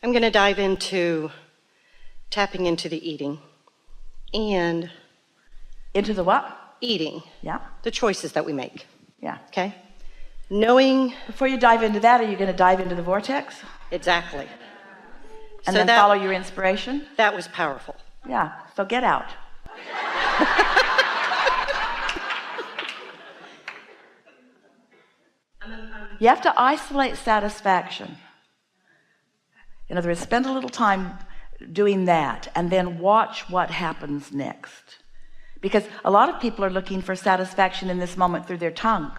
I'm going to dive into tapping into the eating and... Into the what? Eating. Yeah. The choices that we make. Yeah. Okay? Knowing... Before you dive into that, are you going to dive into the vortex? Exactly. And so then follow your inspiration? That was powerful. Yeah. So get out. You have to isolate satisfaction. In other words, spend a little time doing that and then watch what happens next. Because a lot of people are looking for satisfaction in this moment through their tongue.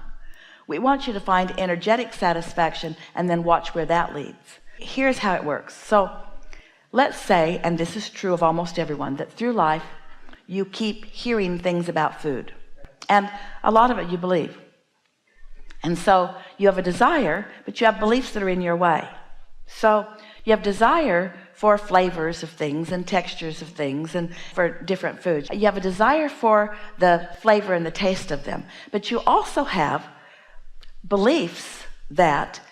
We want you to find energetic satisfaction and then watch where that leads. Here's how it works. So let's say, and this is true of almost everyone, that through life you keep hearing things about food, and a lot of it you believe. And so you have a desire, but you have beliefs that are in your way. So you have desire for flavors of things and textures of things and for different foods. You have a desire for the flavor and the taste of them, but you also have beliefs that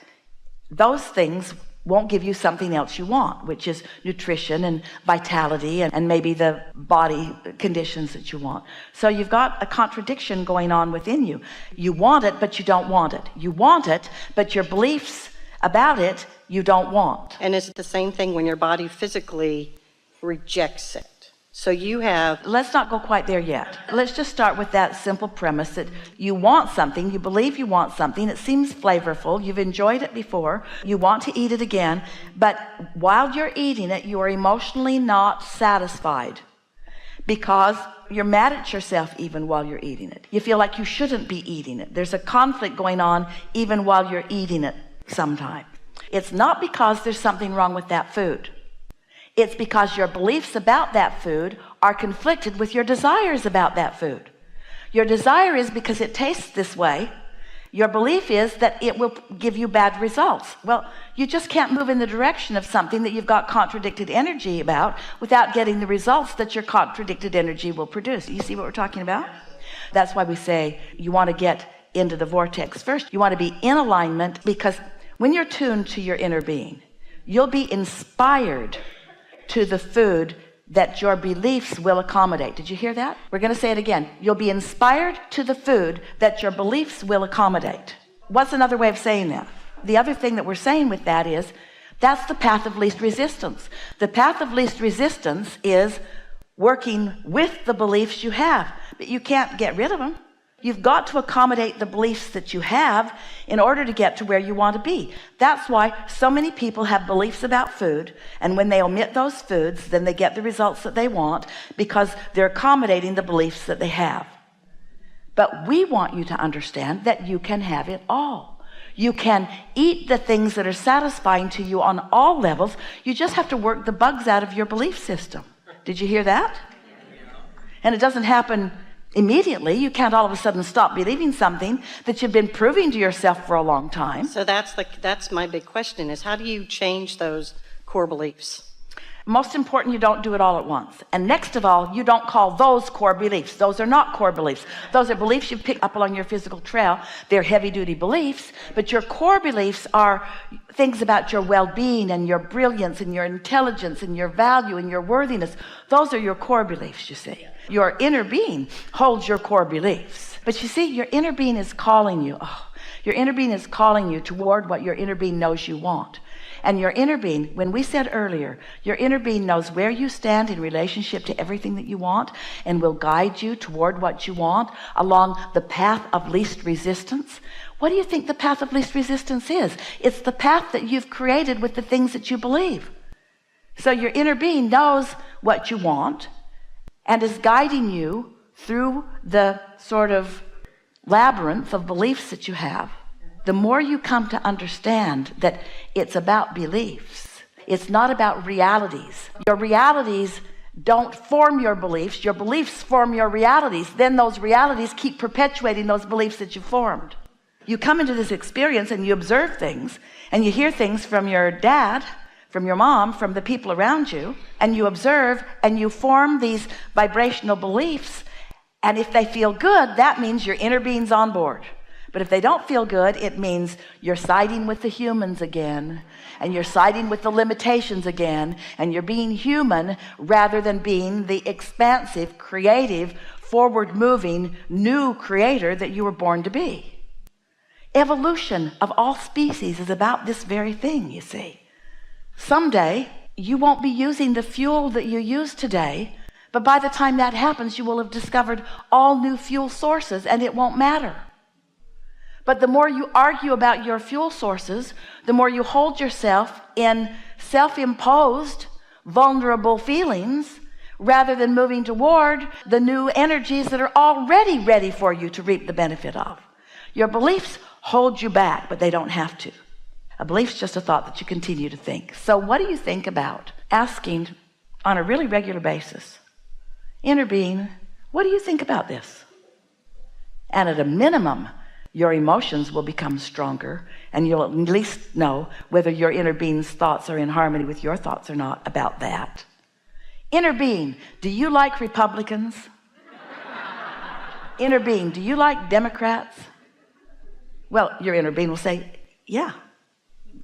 those things won't give you something else you want, which is nutrition and vitality and maybe the body conditions that you want. So you've got a contradiction going on within you. You want it, but you don't want it. You want it, but your beliefs about it you don't want. And it's the same thing when your body physically rejects it. So you have... Let's not go quite there yet. Let's just start with that simple premise that you want something, you believe you want something, it seems flavorful, you've enjoyed it before, you want to eat it again, but while you're eating it, you are emotionally not satisfied because you're mad at yourself even while you're eating it. You feel like you shouldn't be eating it. There's a conflict going on even while you're eating it sometimes. It's not because there's something wrong with that food. It's because your beliefs about that food are conflicted with your desires about that food. Your desire is because it tastes this way. Your belief is that it will give you bad results. Well, you just can't move in the direction of something that you've got contradicted energy about without getting the results that your contradicted energy will produce. You see what we're talking about? That's why we say you want to get into the vortex first. You want to be in alignment, because when you're tuned to your inner being, you'll be inspired to the food that your beliefs will accommodate. Did you hear that? We're going to say it again. You'll be inspired to the food that your beliefs will accommodate. What's another way of saying that? The other thing that we're saying with that is that's the path of least resistance. The path of least resistance is working with the beliefs you have, but you can't get rid of them. You've got to accommodate the beliefs that you have in order to get to where you want to be. That's why so many people have beliefs about food, and when they omit those foods, then they get the results that they want because they're accommodating the beliefs that they have. But we want you to understand that you can have it all. You can eat the things that are satisfying to you on all levels. You just have to work the bugs out of your belief system. Did you hear that? And it doesn't happen immediately. You can't all of a sudden stop believing something that you've been proving to yourself for a long time. So that's my big question, is how do you change those core beliefs? Most important, you don't do it all at once. And next of all, you don't call those core beliefs. Those are not core beliefs. Those are beliefs you pick up along your physical trail. They're heavy-duty beliefs, but your core beliefs are things about your well-being and your brilliance and your intelligence and your value and your worthiness. Those are your core beliefs, you see. Your inner being holds your core beliefs. But you see, your inner being is calling you. Your inner being is calling you toward what your inner being knows you want. And your inner being, when we said earlier, your inner being knows where you stand in relationship to everything that you want and will guide you toward what you want along the path of least resistance. What do you think the path of least resistance is? It's the path that you've created with the things that you believe. So your inner being knows what you want and is guiding you through the sort of labyrinth of beliefs that you have. The more you come to understand that it's about beliefs, it's not about realities. Your realities don't form your beliefs. Your beliefs form your realities. Then those realities keep perpetuating those beliefs that you formed. You come into this experience and you observe things and you hear things from your dad, from your mom, from the people around you, and you observe and you form these vibrational beliefs. And if they feel good, that means your inner being's on board. But if they don't feel good, it means you're siding with the humans again, and you're siding with the limitations again, and you're being human rather than being the expansive, creative, forward-moving, new creator that you were born to be. Evolution of all species is about this very thing, you see. Someday, you won't be using the fuel that you use today, but by the time that happens, you will have discovered all new fuel sources, and it won't matter. But the more you argue about your fuel sources, the more you hold yourself in self-imposed, vulnerable feelings, rather than moving toward the new energies that are already ready for you to reap the benefit of. Your beliefs hold you back, but they don't have to. A belief's just a thought that you continue to think. So what do you think about asking on a really regular basis, inner being, what do you think about this? And at a minimum, your emotions will become stronger, and you'll at least know whether your inner being's thoughts are in harmony with your thoughts or not about that. Inner being, do you like Republicans? Inner being, do you like Democrats? Well, your inner being will say, yeah,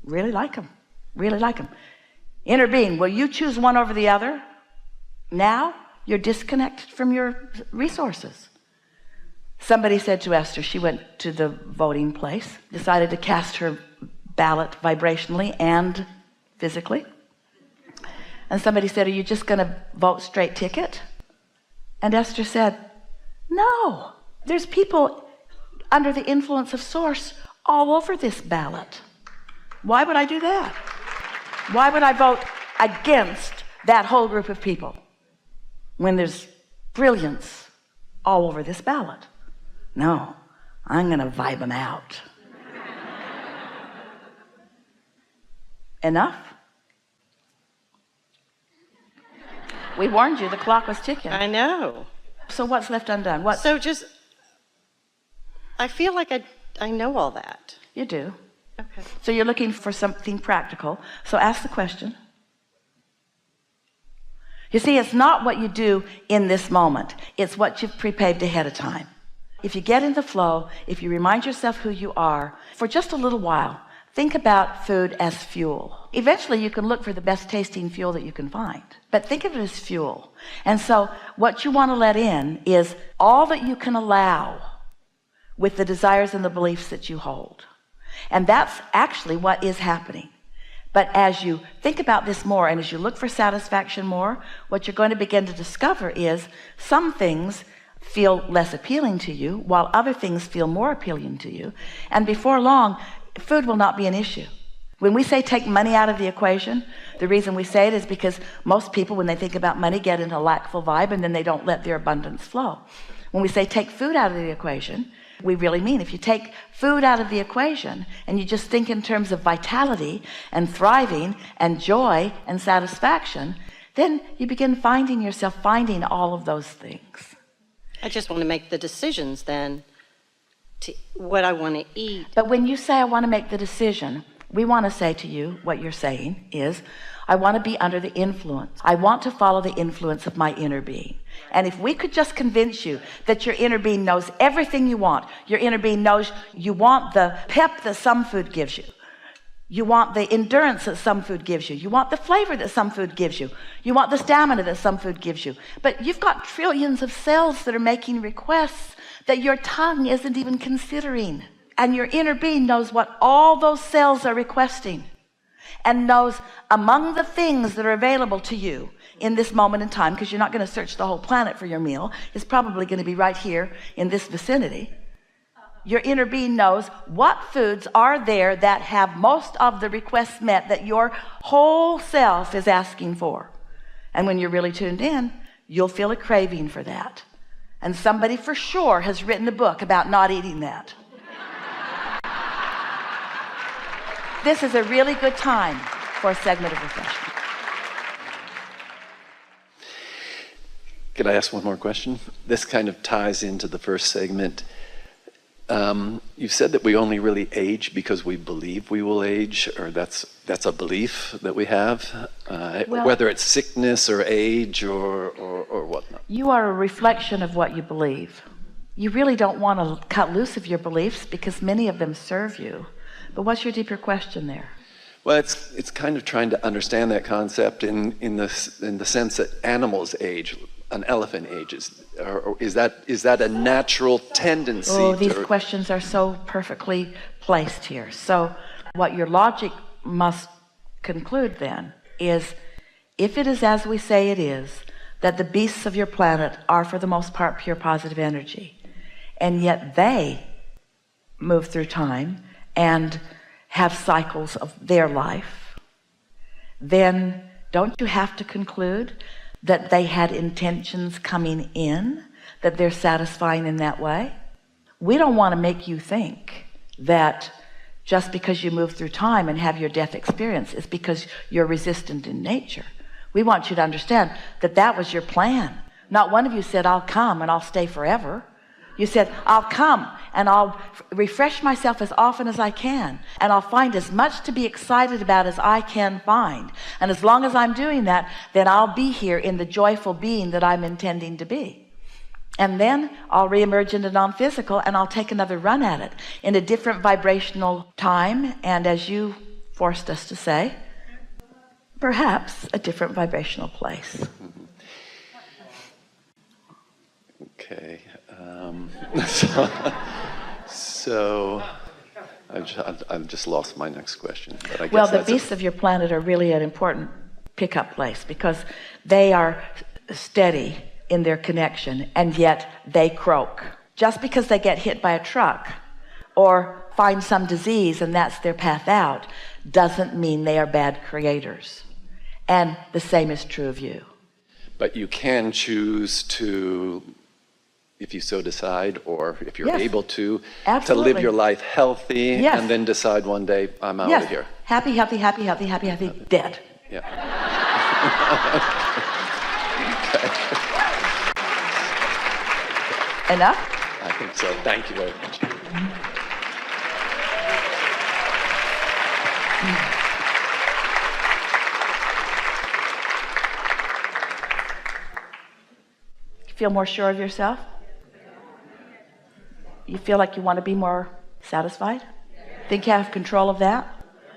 really like them, really like them. Inner being, will you choose one over the other? Now you're disconnected from your resources. Somebody said to Esther, she went to the voting place, decided to cast her ballot vibrationally and physically. And somebody said, are you just going to vote straight ticket? And Esther said, no, there's people under the influence of source all over this ballot. Why would I do that? Why would I vote against that whole group of people when there's brilliance all over this ballot? No, I'm going to vibe them out. Enough? We warned you, the clock was ticking. I know. So what's left undone? So just, I feel like I know all that. You do. Okay. So you're looking for something practical. So ask the question. You see, it's not what you do in this moment. It's what you've pre-paved ahead of time. If you get in the flow, if you remind yourself who you are, for just a little while, think about food as fuel. Eventually, you can look for the best tasting fuel that you can find. But think of it as fuel. And so what you want to let in is all that you can allow with the desires and the beliefs that you hold. And that's actually what is happening. But as you think about this more and as you look for satisfaction more, what you're going to begin to discover is some things feel less appealing to you while other things feel more appealing to you. And before long, food will not be an issue. When we say take money out of the equation, the reason we say it is because most people, when they think about money, get in a lackful vibe and then they don't let their abundance flow. When we say take food out of the equation, we really mean if you take food out of the equation and you just think in terms of vitality and thriving and joy and satisfaction, then you begin finding yourself finding all of those things. I just want to make the decisions then to what I want to eat. But when you say I want to make the decision, we want to say to you, what you're saying is, I want to be under the influence. I want to follow the influence of my inner being. And if we could just convince you that your inner being knows everything you want, your inner being knows you want the pep that some food gives you. You want the endurance that some food gives you. You want the flavor that some food gives you. You want the stamina that some food gives you. But you've got trillions of cells that are making requests that your tongue isn't even considering. And your inner being knows what all those cells are requesting and knows among the things that are available to you in this moment in time, because you're not going to search the whole planet for your meal. It's probably going to be right here in this vicinity. Your inner being knows what foods are there that have most of the requests met that your whole self is asking for. And when you're really tuned in, you'll feel a craving for that. And somebody for sure has written a book about not eating that. This is a really good time for a segment of refreshment. Could I ask one more question? This kind of ties into the first segment. You said that we only really age because we believe we will age, or that's a belief that we have, whether it's sickness or age or whatnot. You are a reflection of what you believe. You really don't want to cut loose of your beliefs because many of them serve you. But what's your deeper question there? Well, it's kind of trying to understand that concept in the sense that animals age, an elephant ages, or is that a natural tendency? Oh, these questions are so perfectly placed here. So what your logic must conclude then is, if it is as we say it is, that the beasts of your planet are for the most part pure positive energy, and yet they move through time and have cycles of their life, then don't you have to conclude that they had intentions coming in that they're satisfying in that way? We don't want to make you think that just because you move through time and have your death experience is because you're resistant in nature. We want you to understand that that was your plan. Not one of you said, I'll come and I'll stay forever. You said, I'll come and I'll refresh myself as often as I can, and I'll find as much to be excited about as I can find. And as long as I'm doing that, then I'll be here in the joyful being that I'm intending to be. And then I'll reemerge into non-physical, and I'll take another run at it in a different vibrational time, and as you forced us to say, perhaps a different vibrational place. Okay. So I've just lost my next question. But I guess well, the beasts of your planet are really an important pickup place, because they are steady in their connection, and yet they croak. Just because they get hit by a truck or find some disease and that's their path out doesn't mean they are bad creators. And the same is true of you. But you can choose to, if you so decide, or if you're Yes, able to absolutely. live your life healthy, Yes. and then decide one day, I'm out Yes, of here. happy, healthy, dead. Yeah. Enough? I think so. Thank you very much. You feel more sure of yourself? You feel like you want to be more satisfied? Think you have control of that?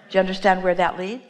Do you understand where that leads?